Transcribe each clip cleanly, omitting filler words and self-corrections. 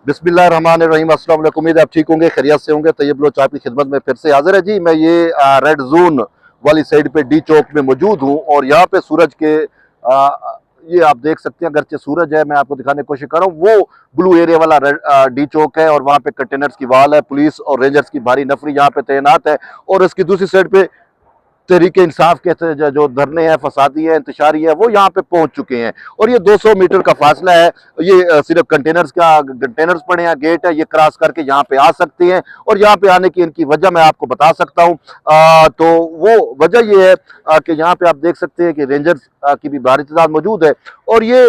बिस्मिल्लाहिर्रहमानिर्रहीम। अस्सलाम वालेकुम। उम्मीद है आप ठीक होंगे, खैरियत से होंगे। तैयब लोच आपकी खिदमत में फिर से हाजिर है जी। मैं ये रेड जोन वाली साइड पे डी चौक में मौजूद हूँ और यहाँ पे सूरज के ये आप देख सकते हैं, अगरचे सूरज है, मैं आपको दिखाने की कोशिश कर रहा हूँ। वो ब्लू एरिया वाला डी चौक है और वहाँ पे कंटेनर्स की वाल है। पुलिस और रेंजर्स की भारी नफरी यहाँ पे तैनात है और इसकी दूसरी साइड पे तहरीक इंसाफ के जो धरने हैं, फसादी है, इंतशारी है, वो यहाँ पे पहुंच चुके हैं और ये 200 मीटर का फासला है। ये सिर्फ कंटेनर्स पड़े हैं, गेट है, ये क्रॉस करके यहाँ पे आ सकते हैं और यहाँ पे आने की इनकी वजह मैं आपको बता सकता हूँ। तो वो वजह ये है कि यहाँ पे आप देख सकते हैं कि रेंजर्स की भी भारी तादाद मौजूद है और ये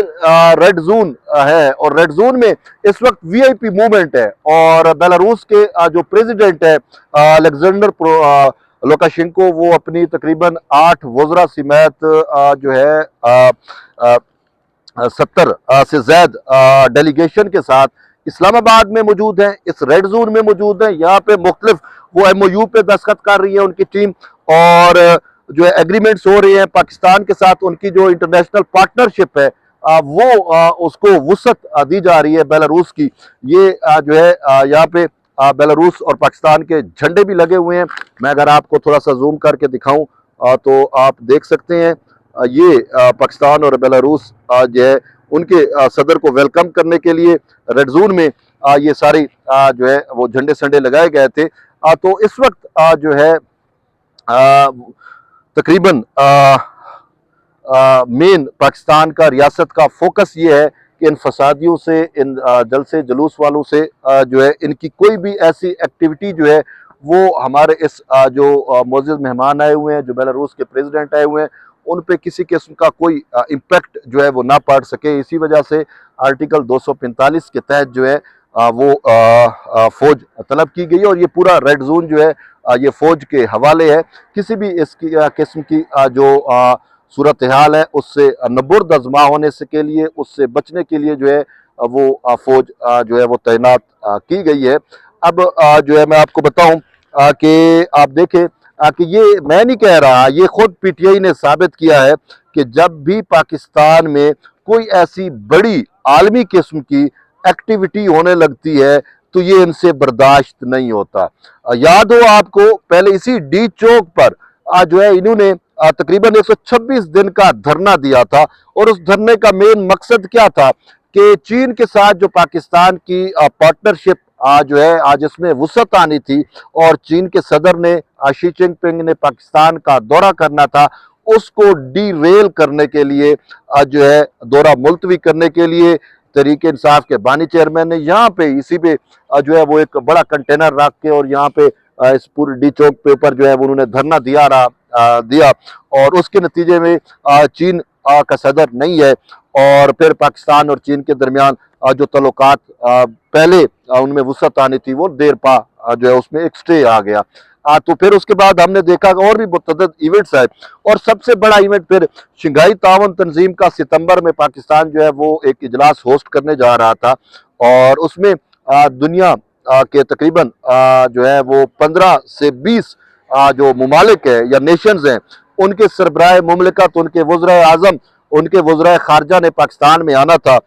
रेड जोन है और रेड जोन में इस वक्त वीआईपी मूवमेंट है और बेलारूस के जो प्रेसिडेंट है अलेक्जेंडर लुकाशेंको, वो अपनी तकरीबन 8 वज़रा समेत जो है 70 से ज्यादा डेलीगेशन के साथ इस्लामाबाद में मौजूद है, इस रेड जोन में मौजूद है। यहाँ पे मुख्तलिफ वो एमओयू पे दस्तखत कर रही है उनकी टीम और जो है एग्रीमेंट्स हो रहे हैं पाकिस्तान के साथ। उनकी जो इंटरनेशनल पार्टनरशिप है वो उसको वुसअत दी जा रही है बेलारूस की। ये जो है यहाँ पे बेलारूस और पाकिस्तान के झंडे भी लगे हुए हैं। मैं अगर आपको थोड़ा सा जूम करके दिखाऊं तो आप देख सकते हैं ये पाकिस्तान और बेलारूस जो है उनके सदर को वेलकम करने के लिए रेड जोन में ये सारी जो है वो झंडे संडे लगाए गए थे। तो इस वक्त जो है तकरीबन मेन पाकिस्तान का रियासत का फोकस ये है कि इन फसादियों से, इन जलसे जुलूस वालों से जो है इनकी कोई भी ऐसी एक्टिविटी जो है वो हमारे इस जो मोअज़्ज़ज़ मेहमान आए हुए हैं, जो बेलारूस के प्रेसिडेंट आए हुए हैं, उन पे किसी किस्म का कोई इम्पैक्ट जो है वो ना पड़ सके। इसी वजह से आर्टिकल 245 के तहत जो है वो फौज तलब की गई और ये पूरा रेड जोन जो है ये फौज के हवाले है। किसी भी इसकी किस्म की जो सूरत हाल है उससे नबुर्द आजमा होने से के लिए, उससे बचने के लिए जो है वो फौज जो है वो तैनात की गई है। अब जो है मैं आपको बताऊं कि आप देखें कि ये मैं नहीं कह रहा, ये खुद पीटीआई ने साबित किया है कि जब भी पाकिस्तान में कोई ऐसी बड़ी आलमी किस्म की एक्टिविटी होने लगती है तो ये इनसे बर्दाश्त नहीं होता। याद हो आपको, पहले इसी डी चौक पर जो है इन्होंने तकरीबन 126 दिन का धरना दिया था और उस धरने का मेन मकसद क्या था कि चीन के साथ जो पाकिस्तान की पार्टनरशिप जो है आज इसमें वुसअत आनी थी और चीन के सदर ने शी जिनपिंग ने पाकिस्तान का दौरा करना था, उसको डीरेल करने के लिए जो है दौरा मुलतवी करने के लिए तहरीक इंसाफ के बानी चेयरमैन ने यहाँ पे इसी पे जो है वो एक बड़ा कंटेनर रख के और यहाँ पे इस पूरे डी चौक पे ऊपर जो है वो उन्होंने धरना दिया और उसके नतीजे में चीन का सदर नहीं है और फिर पाकिस्तान और चीन के दरमियान जो तल्लुकात पहले उनमें वुसअत आनी थी वो देर पा जो है उसमें एक स्टे आ गया। तो फिर उसके बाद हमने देखा और भी मुतअद्दिद इवेंट्स आए और सबसे बड़ा इवेंट फिर शंघाई ताउन तंजीम का सितंबर में पाकिस्तान जो है वो एक इजलास होस्ट करने जा रहा था और उसमें दुनिया के तकरीबन जो है वो 15 से 20 जो ममालिक है या नेशंस हैं उनके सरबराह मुमलिकत, उनके वज़राए आज़म, उनके वज़राए खारजा ने पाकिस्तान में आना था।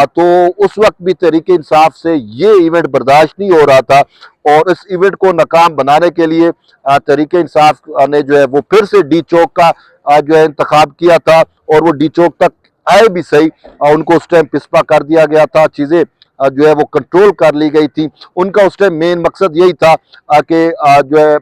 तो उस वक्त भी तहरीक इंसाफ से ये इवेंट बर्दाश्त नहीं हो रहा था और इस इवेंट को नाकाम बनाने के लिए तहरीक इंसाफ ने जो है वो फिर से डी चौक का जो है इंतखाब किया था और वो डी चौक तक आए भी सही, उनको उस टाइम पिस्पा कर दिया गया था, चीज़ें जो है वो कंट्रोल कर ली गई थी। उनका उस टाइम मेन मकसद यही था कि जो है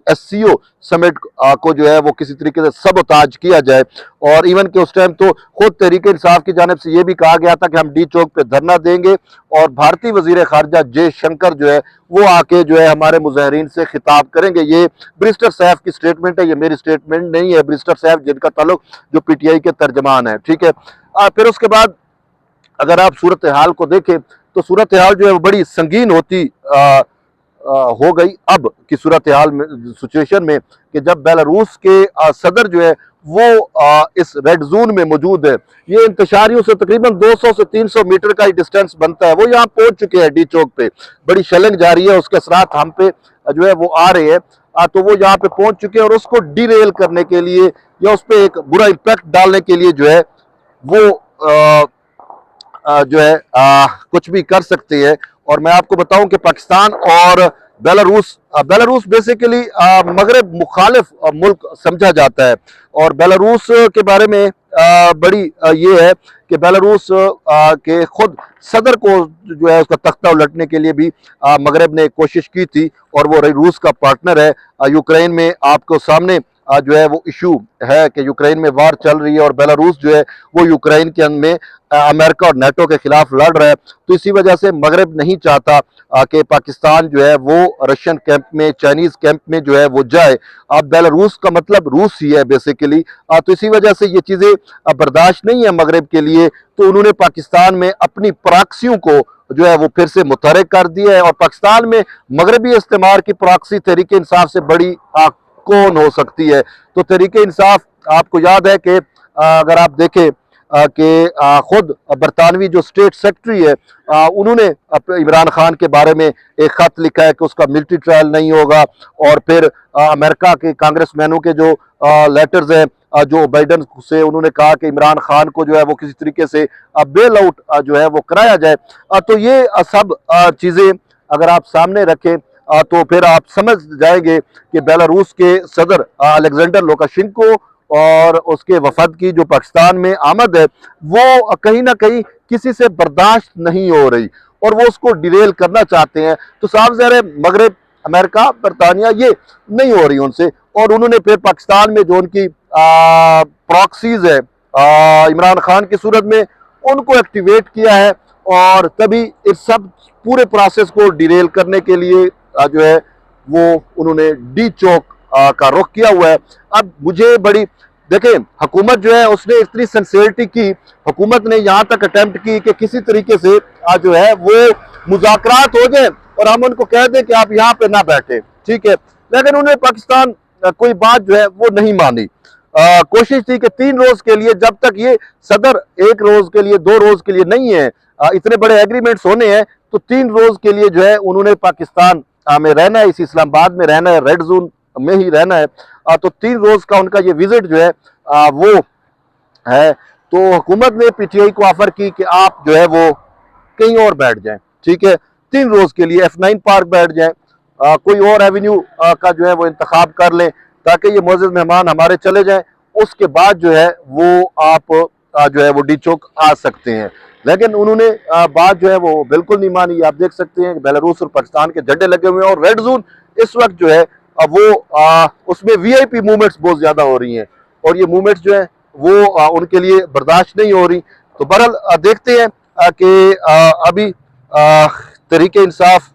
SCO समिट को जो है वो किसी तरीके से सबताज किया जाए और इवन के उस टाइम तो खुद तहरीक इंसाफ की जानिब से ये भी कहा गया था कि हम डी चौक पे धरना देंगे और भारतीय वजीर खारजा जयशंकर जो है वो आके जो है हमारे मुजाहिरीन से खिताब करेंगे। ये बैरिस्टर साहब की स्टेटमेंट है, ये मेरी स्टेटमेंट नहीं है। बैरिस्टर साहब जिनका ताल्लुक जो PTI के तर्जमान है, ठीक है। फिर उसके बाद अगर आप सूरत हाल को देखें तो सूरत हाल जो है वो बड़ी संगीन होती हो गई अब की सूरत हाल में, सिचुएशन में कि जब बेलारूस के सदर जो है वो इस रेड जोन में मौजूद है। ये इंतशारियों से तकरीबन 200 से 300 मीटर का ही डिस्टेंस बनता है। वो यहाँ पहुंच चुके हैं डी चौक पे, बड़ी शेलिंग जारी है, उसके असरात हम पे जो है वो आ रहे हैं। तो वो यहाँ पे पहुंच चुके हैं और उसको डीरेल करने के लिए या उस पर एक बुरा इम्पैक्ट डालने के लिए जो है वो जो है कुछ भी कर सकते हैं। और मैं आपको बताऊं कि पाकिस्तान और बेलारूस बेसिकली मगरब मुखालिफ मुल्क समझा जाता है। और बेलारूस के बारे में बड़ी ये है कि बेलारूस के खुद सदर को जो है उसका तख्ता उलटने के लिए भी मगरब ने कोशिश की थी, और वो रूस का पार्टनर है। यूक्रेन में आपको सामने जो है वो इशू है कि यूक्रेन में वार चल रही है और बेलारूस जो है वो यूक्रेन के अंदर में अमेरिका और नेटो के खिलाफ लड़ रहा है। तो इसी वजह से मगरब नहीं चाहता कि पाकिस्तान जो है वो रशियन कैंप में, चाइनीज कैंप में जो है वो जाए। अब बेलारूस का मतलब रूस ही है बेसिकली। तो इसी वजह से ये चीजें बर्दाश्त नहीं है मगरब के लिए। तो उन्होंने पाकिस्तान में अपनी प्रॉक्सियों को जो है वो फिर से मुतहरिक कर दिया है। और पाकिस्तान में मगरबी इस्तेमाल की प्रॉक्सी तहरीक इंसाफ से बड़ी कौन हो सकती है? तो तहरीक इंसाफ, आपको याद है कि अगर आप देखें कि खुद बरतानवी जो स्टेट सेक्रेटरी है उन्होंने इमरान खान के बारे में एक खत लिखा है कि उसका मिलिट्री ट्रायल नहीं होगा। और फिर अमेरिका के कांग्रेसमैनों के जो लेटर्स हैं जो बाइडन से, उन्होंने कहा कि इमरान खान को जो है वो किसी तरीके से बेल आउट जो है वो कराया जाए। तो ये सब चीज़ें अगर आप सामने रखें तो फिर आप समझ जाएंगे कि बेलारूस के सदर अलेक्जेंडर लुकाशेंको और उसके वफद की जो पाकिस्तान में आमद है वो कहीं ना कहीं किसी से बर्दाश्त नहीं हो रही और वो उसको डिरेल करना चाहते हैं। तो साफ ज़ाहिर है मगरब, अमेरिका, बरतानिया ये नहीं हो रही उनसे। और उन्होंने फिर पाकिस्तान में जो उनकी प्रॉक्सीज है इमरान खान की सूरत में, उनको एक्टिवेट किया है। और तभी इस सब पूरे प्रोसेस को डिरेल करने के लिए जो है वो उन्होंने डी चौक का रुख किया हुआ है। अब मुझे बड़ी देखें, हुकूमत जो है उसने इतनी सिंसियरिटी की, हुकूमत ने यहाँ तक अटेम्प्ट की कि किसी तरीके से जो है वो मुज़ाकरात हो जाए और हम उनको कह दें कि आप यहाँ पे ना बैठे, ठीक है। लेकिन उन्होंने पाकिस्तान कोई बात जो है वो नहीं मानी। कोशिश थी कि 3 रोज के लिए, जब तक ये सदर 1 रोज के लिए, 2 रोज के लिए नहीं है, इतने बड़े एग्रीमेंट्स होने हैं, तो 3 रोज के लिए जो है उन्होंने पाकिस्तान में रहना है, इस इस्लामाबाद में रहना है, रेड जोन में ही रहना है। तो 3 रोज का उनका ये विजिट जो है वो है। तो हुकूमत ने पीटीआई को ऑफर की कि आप जो है वो कहीं और बैठ जाएं, ठीक है, 3 रोज के लिए F9 पार्क बैठ जाएं, कोई और एवेन्यू का जो है वो इंतखाब कर लें ताकि ये मोअज़्ज़ज़ मेहमान हमारे चले जाएं। उसके बाद जो है वो आप जो है वो डी चौक आ सकते हैं। लेकिन उन्होंने बात जो है वो बिल्कुल नहीं मानी। आप देख सकते हैं कि बेलारूस और पाकिस्तान के झंडे लगे हुए हैं और रेड जोन इस वक्त जो है वो उसमें वीआईपी मूवमेंट्स बहुत ज्यादा हो रही हैं और ये मूवमेंट्स जो है वो उनके लिए बर्दाश्त नहीं हो रही। तो बहरहाल देखते हैं कि अभी तहरीक इंसाफ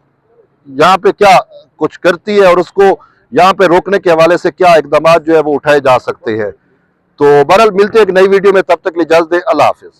यहाँ पे क्या कुछ करती है और उसको यहाँ पे रोकने के हवाले से क्या इकदाम जो है वो उठाए जा सकते हैं। तो बहरहाल मिलते हैं एक नई वीडियो में, तब तक के लिए इजाज़त दें। अल्लाह हाफिज।